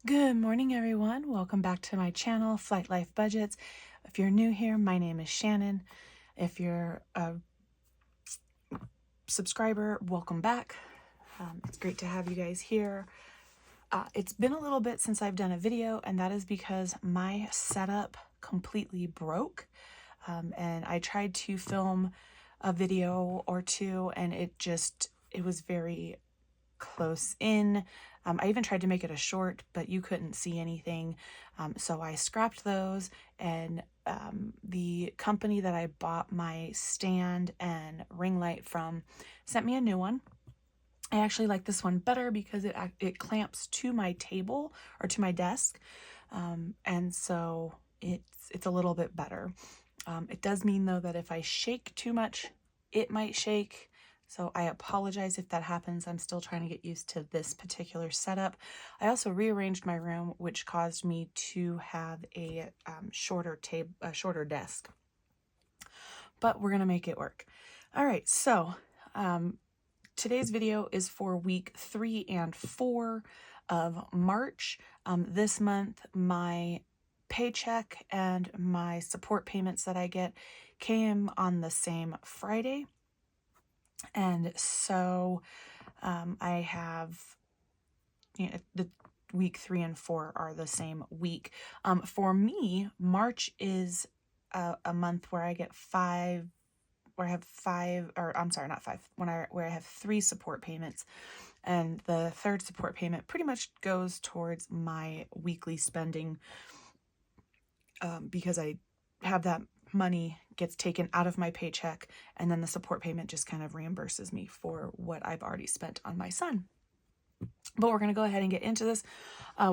Good morning, everyone. Welcome back to my channel, Flight Life Budgets. If you're new here, my name is Shannon. If you're a subscriber, welcome back. It's great to have you guys here. It's been a little bit since I've done a video, and that is because my setup completely broke. And I tried to film a video or two, and it was very close in. I even tried to make it a short, but you couldn't see anything. So I scrapped those, and the company that I bought my stand and ring light from sent me a new one. I actually like this one better because it clamps to my table or to my desk, and so it's a little bit better. It does mean though that if I shake too much, it might shake. So I apologize if that happens. I'm still trying to get used to this particular setup. I also rearranged my room, which caused me to have a shorter desk. But we're gonna make it work. All right, so today's video is for week 3 and 4 of March. This month, my paycheck and my support payments that I get came on the same Friday. And so I have, the week 3 and 4 are the same week. For me, March is a month where I get where I have 3 support payments. And the third support payment pretty much goes towards my weekly spending, because I have that money gets taken out of my paycheck, and then the support payment just kind of reimburses me for what I've already spent on my son. But we're going to go ahead and get into this.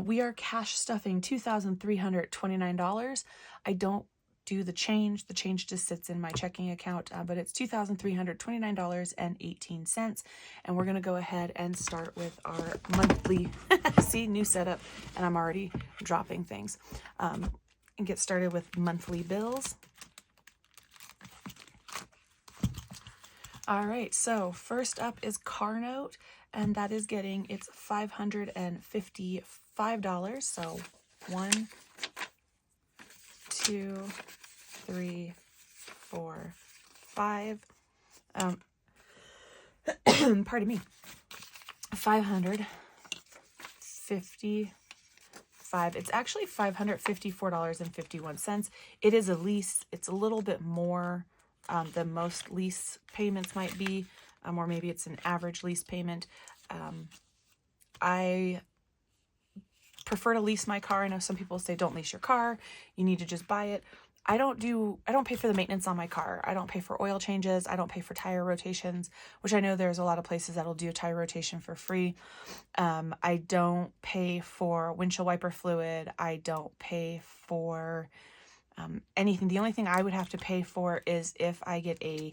We are cash stuffing $2,329. I don't do the change. The change just sits in my checking account, but it's $2,329.18. And we're going to go ahead and start with our monthly, see, new setup, and I'm already dropping things. And get started with monthly bills. All right, so first up is car note, and that is getting its $555. So 1, 2, 3, 4, 5. Pardon me. 555. It's actually $554.51. It is a lease. It's a little bit more than most lease payments might be, or maybe it's an average lease payment. I prefer to lease my car. I know some people say don't lease your car, you need to just buy it. I don't pay for the maintenance on my car. I don't pay for oil changes. I don't pay for tire rotations, which I know there's a lot of places that'll do a tire rotation for free. I don't pay for windshield wiper fluid. I don't pay for anything. The only thing I would have to pay for is if I get a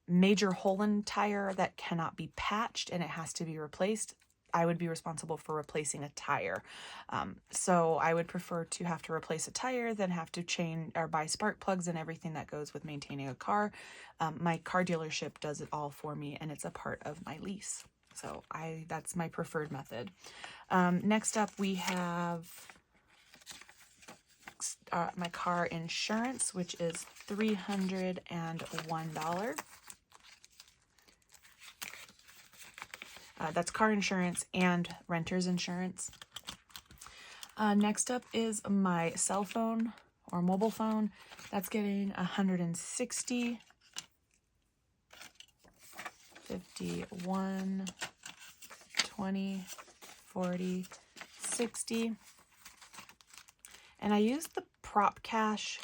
major hole in tire that cannot be patched and it has to be replaced. I would be responsible for replacing a tire. So I would prefer to have to replace a tire than have to change or buy spark plugs and everything that goes with maintaining a car. My car dealership does it all for me, and it's a part of my lease. So that's my preferred method. Next up, we have my car insurance, which is $301. That's car insurance and renter's insurance. Next up is my cell phone or mobile phone. That's getting $160. 51, 20, 40, 60. And I use the prop cash.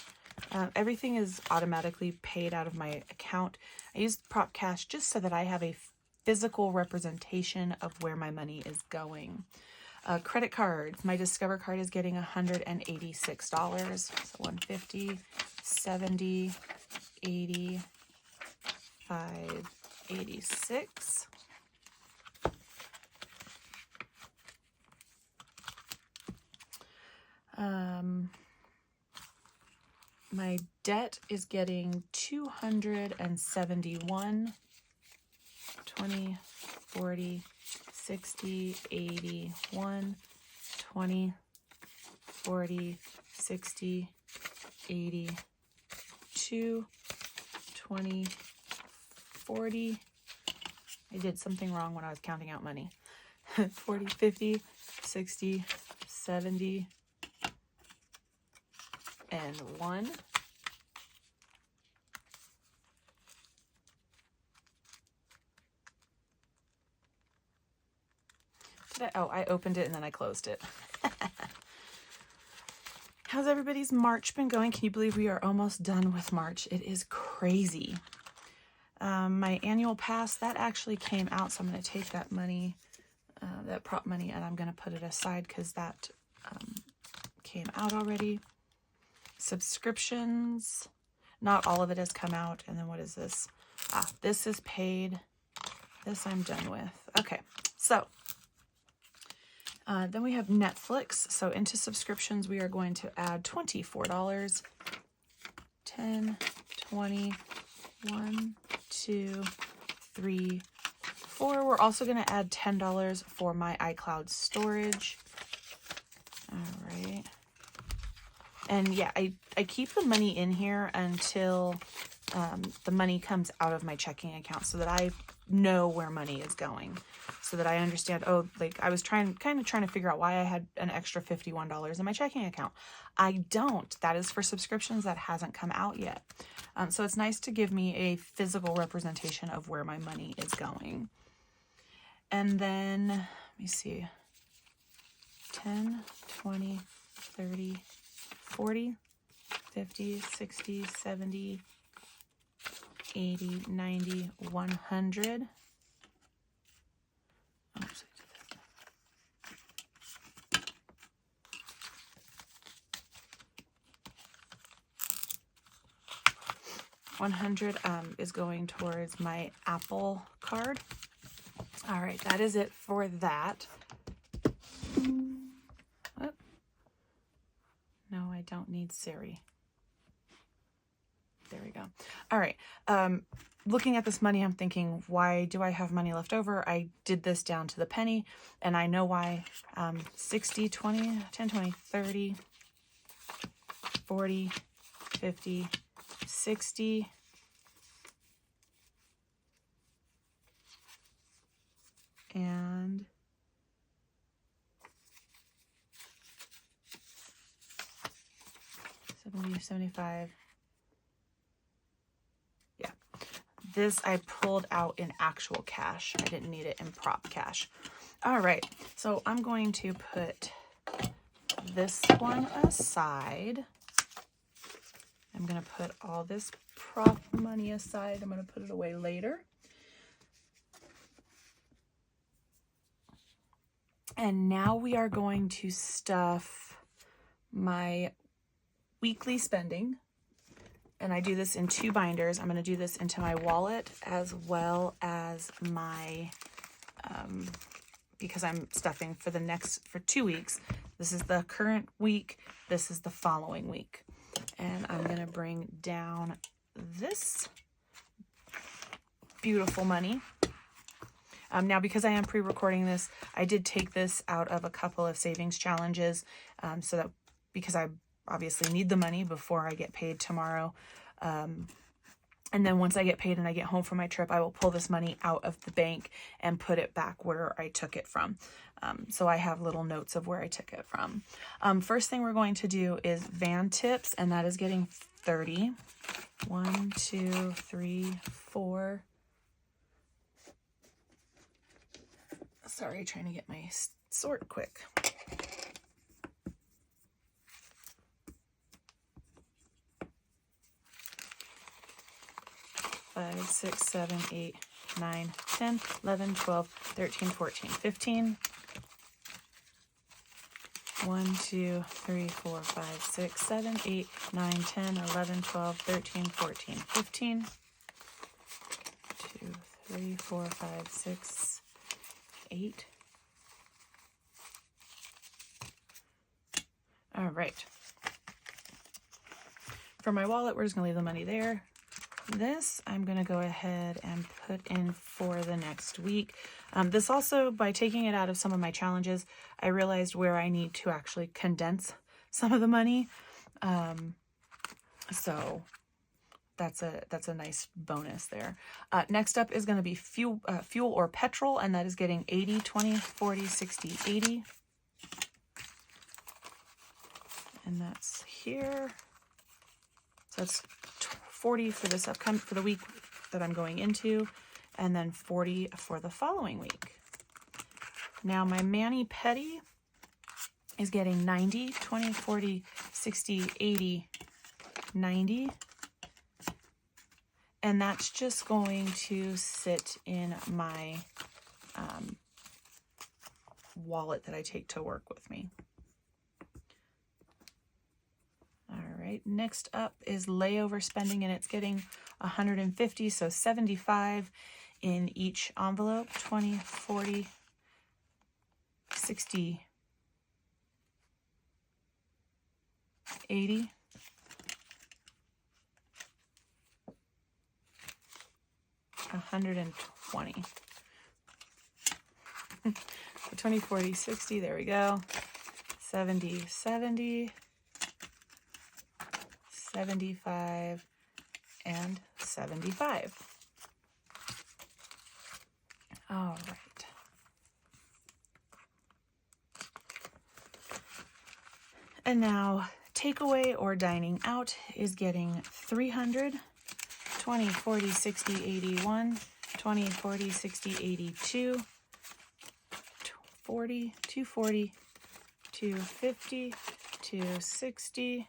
Everything is automatically paid out of my account. I use the prop cash just so that I have a physical representation of where my money is going. Credit cards. My Discover card is getting $186. So 150, 70, 80, 586. My debt is getting $271. 20, 40, 60, 80, 1, 20, 40, 60, 80, 2, 20, 40. I did something wrong when I was counting out money. 40, 50, 60, 70, and 1. Oh, I opened it and then I closed it. How's everybody's March been going? Can you believe we are almost done with March? It is crazy. My annual pass, that actually came out, so I'm going to take that money, that prop money, and I'm going to put it aside because that came out already. Subscriptions, not all of it has come out. And then what is this? This is paid. This I'm done with. Okay, so then we have Netflix. So into subscriptions, we are going to add $24. 10, 20, 1, 2, 3, 4. We're also going to add $10 for my iCloud storage. All right. And yeah, I keep the money in here until the money comes out of my checking account so that I know where money is going, so that I understand, oh, like I was kind of trying to figure out why I had an extra $51 in my checking account. I don't. That is for subscriptions that hasn't come out yet. So it's nice to give me a physical representation of where my money is going. And then, let me see, 10, 20, 30, 40, 50, 60, 70, 80, 90, 100. Oops. 100 is going towards my Apple card. All right, that is it for that. Oh. No, I don't need Siri. There we go. All right. Looking at this money, I'm thinking, why do I have money left over? I did this down to the penny, and I know why. 60, 20, 10, 20, 30, 40, 50, 60, and 70, 75. Yeah. This I pulled out in actual cash. I didn't need it in prop cash. All right. So I'm going to put this one aside. I'm going to put all this prop money aside. I'm going to put it away later. And now we are going to stuff my weekly spending. And I do this in 2 binders. I'm going to do this into my wallet as well as my, because I'm stuffing for 2 weeks. This is the current week. This is the following week. And I'm going to bring down this beautiful money. Now, because I am pre-recording this, I did take this out of a couple of savings challenges, so that because I obviously need the money before I get paid tomorrow. And then once I get paid and I get home from my trip, I will pull this money out of the bank and put it back where I took it from. So I have little notes of where I took it from. First thing we're going to do is van tips, and that is getting 30. 1, 2, 3, 4. Sorry, trying to get my sort quick. Five, 6, 7, 8, 9, 10, 11, 12, 13, 14, 15. 1, 2, 3, 4, 5, 6, 7, 8, 9, 10, 11, 12, 13, 14, 15. 2, 3, 4, 5, 6, 8. All right. For my wallet, we're just going to leave the money there. this I'm going to go ahead and put in for the next week. This also, by taking it out of some of my challenges, I realized where I need to actually condense some of the money. So that's a nice bonus there. Next up is going to be fuel or petrol, and that is getting 80, 20, 40, 60, 80. And that's here. So that's 40 for this for the week that I'm going into, and then 40 for the following week. Now my mani-pedi is getting 90, 20, 40, 60, 80, 90. And that's just going to sit in my wallet that I take to work with me. All right, next up is layover spending, and it's getting 150, so 75 in each envelope, 20, 40, 60, 80. $120. 20, 40, 60, there we go. 70, 70, 75, and 75. All right. And now takeaway or dining out is getting 300, 20, 40, 60, 81, 20, 40, 60, 82, 40, 240, 250, 260,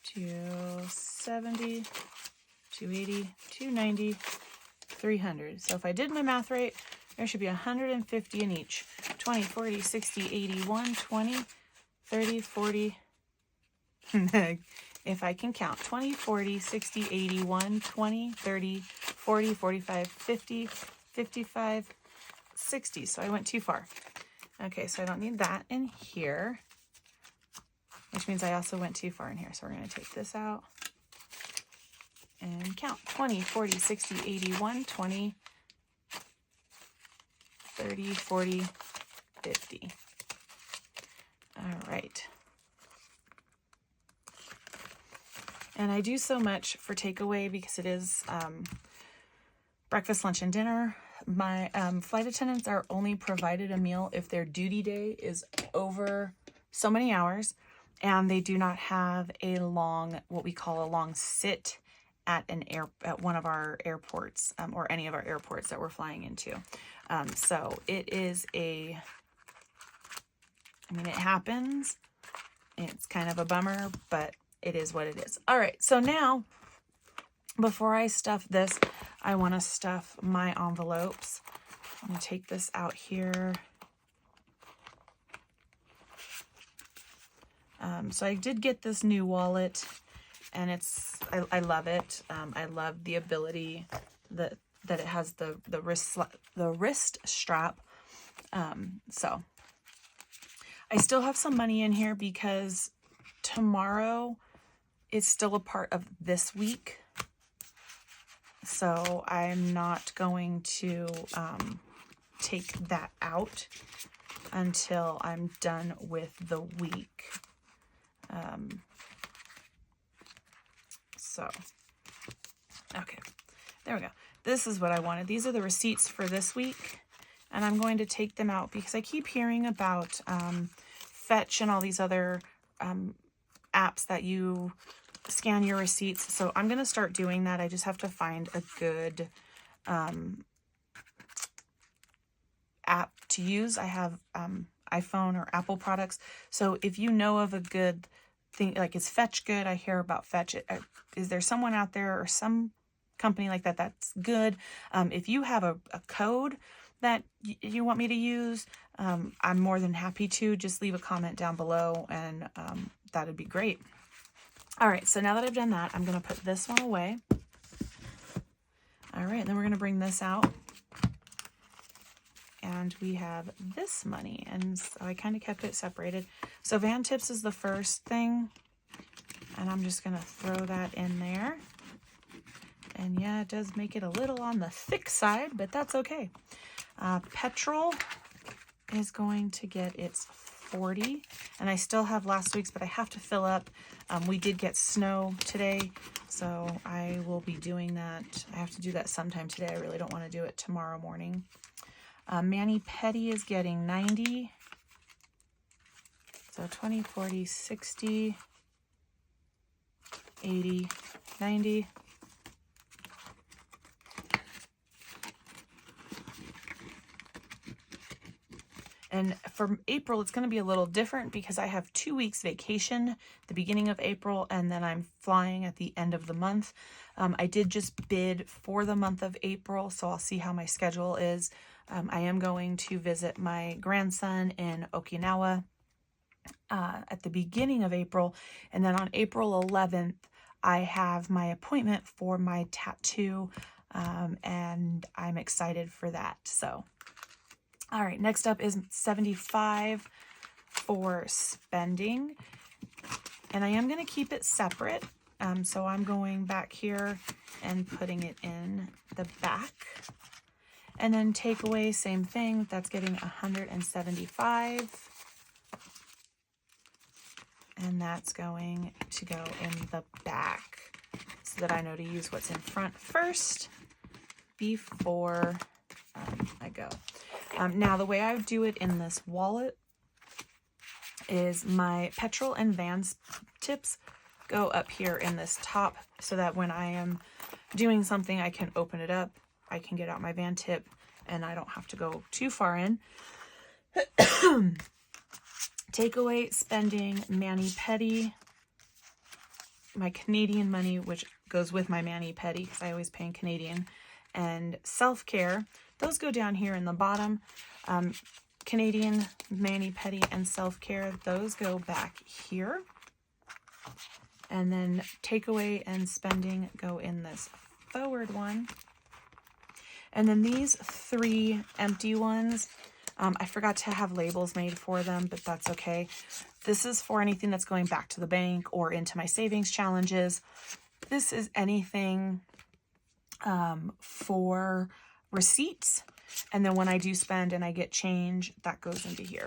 270, 280, 290, 300. So if I did my math right, there should be 150 in each. 20, 40, 60, 81, 20, 30, 40. If I can count, 20, 40, 60, 81, 20, 30, 40, 45, 50, 55, 60. So I went too far. Okay, so I don't need that in here, which means I also went too far in here. So we're going to take this out and count. 20, 40, 60, 81, 20, 30, 40, 50. All right. And I do so much for takeaway because it is breakfast, lunch, and dinner. My flight attendants are only provided a meal if their duty day is over so many hours, and they do not have a long, what we call a long sit at one of our airports, or any of our airports that we're flying into. So it is it happens. It's kind of a bummer, but it is what it is. All right, so now, before I stuff this, I want to stuff my envelopes. I'm going to take this out here. So I did get this new wallet, and I love it. I love the ability that it has the wrist strap. So I still have some money in here because tomorrow is still a part of this week. So I'm not going to take that out until I'm done with the week. Okay, there we go. This is what I wanted. These are the receipts for this week, and I'm going to take them out because I keep hearing about Fetch and all these other apps that you scan your receipts. So I'm going to start doing that. I just have to find a good app to use. I have iPhone or Apple products. So if you know of a good thing, like is Fetch good? I hear about Fetch. Is there someone out there or some company like that that's good? If you have a code that you want me to use, I'm more than happy to. Just leave a comment down below, and that'd be great. All right, so now that I've done that, I'm going to put this one away. All right, and then we're going to bring this out. And we have this money, and so I kind of kept it separated. So Van Tips is the first thing. And I'm just gonna throw that in there. And yeah, it does make it a little on the thick side, but that's okay. Petrol is going to get its 40, and I still have last week's, but I have to fill up. We did get snow today, so I will be doing that. I have to do that sometime today. I really don't want to do it tomorrow morning. Mani Pedi is getting 90. So 20, 40, 60, 80, 90. And for April, it's going to be a little different because I have 2 weeks vacation the beginning of April, and then I'm flying at the end of the month. I did just bid for the month of April, so I'll see how my schedule is. I am going to visit my grandson in Okinawa at the beginning of April, and then on April 11th, I have my appointment for my tattoo, and I'm excited for that. So. All right, next up is 75 for spending, and I am going to keep it separate, so I'm going back here and putting it in the back. And then take away, same thing, that's getting 175, and that's going to go in the back so that I know to use what's in front first before I go. Now, the way I do it in this wallet is my petrol and Vans tips go up here in this top so that when I am doing something, I can open it up, I can get out my van tip, and I don't have to go too far in. Takeaway, spending, Mani Pedi, my Canadian money, which goes with my Mani Pedi because I always pay in Canadian, and self-care. Those go down here in the bottom. Canadian, Mani Pedi, and self-care, those go back here. And then takeaway and spending go in this forward one. And then these 3 empty ones, I forgot to have labels made for them, but that's okay. This is for anything that's going back to the bank or into my savings challenges. This is anything for receipts, and then when I do spend and I get change, that goes into here.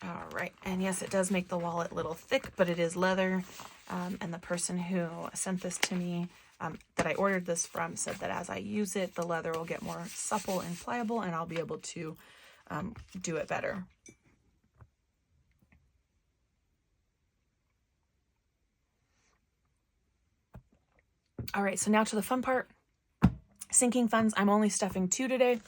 All right, and yes, it does make the wallet a little thick, but it is leather, and the person who sent this to me, that I ordered this from, said that as I use it, the leather will get more supple and pliable, and I'll be able to do it better. All right, so now to the fun part. Sinking funds, I'm only stuffing 2 today.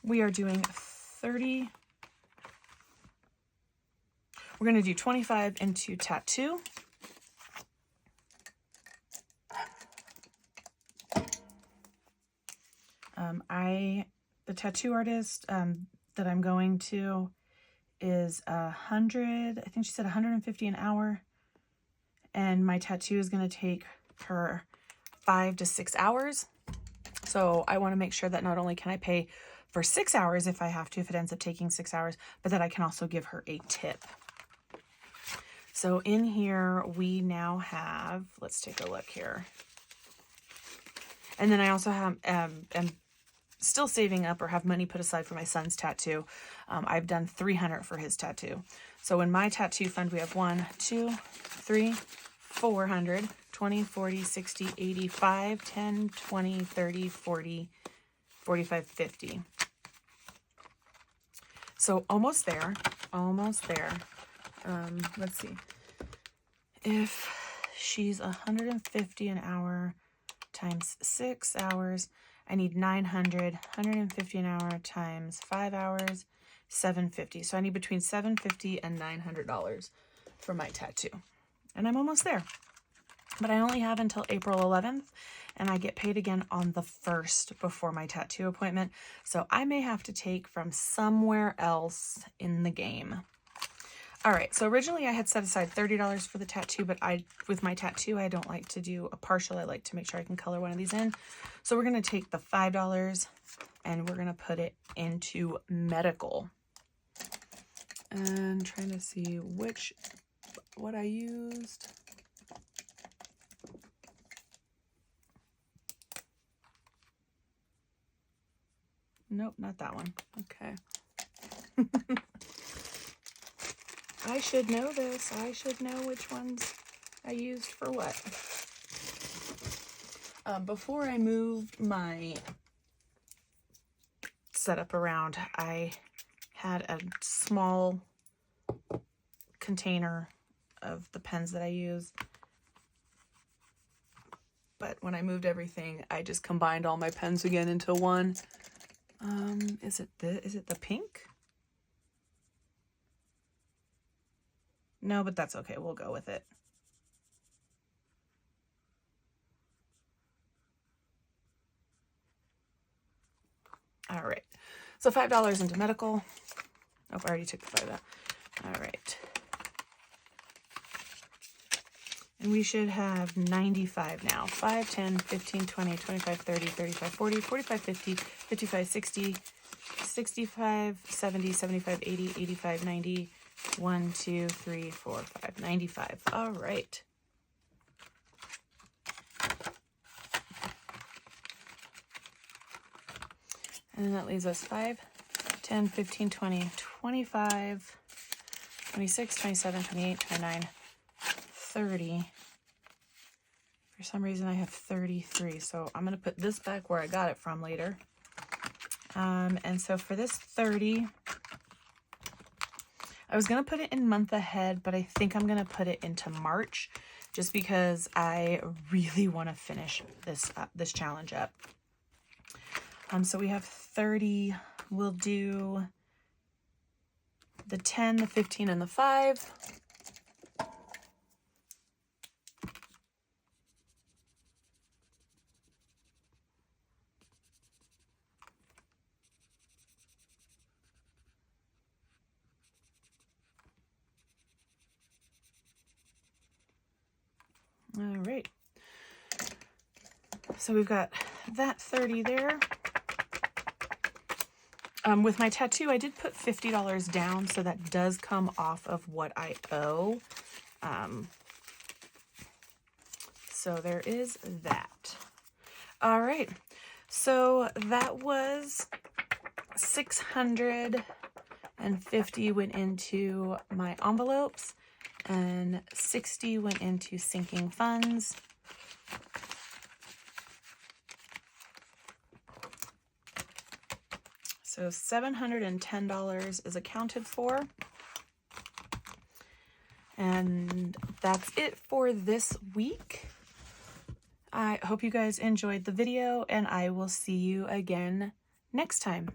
We are doing 30. We're going to do 25 into tattoo. The tattoo artist that I'm going to is 100, I think she said 150 an hour, and my tattoo is going to take her 5 to 6 hours. So I want to make sure that not only can I pay for 6 hours if I have to, if it ends up taking 6 hours, but that I can also give her a tip. So in here we now have, let's take a look here. And then I also have, am still saving up or have money put aside for my son's tattoo. I've done $300 for his tattoo. So in my tattoo fund, we have 1, 2, 3, 400, 20, 40, 60, 85, 10, 20, 30, 40, 45, 50. So almost there, almost there. Let's see. If she's 150 an hour times 6 hours, I need 900, 150 an hour times 5 hours, 750. So I need between $750 and $900 for my tattoo. And I'm almost there. But I only have until April 11th, and I get paid again on the 1st before my tattoo appointment. So I may have to take from somewhere else in the game. All right, so originally I had set aside $30 for the tattoo, but with my tattoo, I don't like to do a partial. I like to make sure I can color one of these in. So we're gonna take the $5 and we're gonna put it into medical. And trying to see what I used. Nope, not that one. Okay. I should know this. I should know which ones I used for what. Before I moved my setup around, I had a small container of the pens that I use. But when I moved everything, I just combined all my pens again into one. Is it the pink? No, but that's okay. We'll go with it. All right. So $5 into medical. Oh, I already took the 5 out. All right. And we should have 95 now. 5, 10, 15, 20, 25, 30, 35, 40, 45, 50, 55, 60, 65, 70, 75, 80, 85, 90, 1, 2, 3, 4, 5, 95. All right. And then that leaves us 5, 10, 15, 20, 25, 26, 27, 28, 29, 30. For some reason I have 33, so I'm going to put this back where I got it from later. And so for this 30, I was going to put it in month ahead, but I think I'm going to put it into March just because I really want to finish this challenge up. So we have 30. We'll do the 10, the 15, and the 5. All right. So we've got that 30 there. With my tattoo, I did put $50 down, so that does come off of what I owe. So there is that. All right. So that was $650 went into my envelopes and $60 went into sinking funds. So $710 is accounted for. And that's it for this week. I hope you guys enjoyed the video, and I will see you again next time.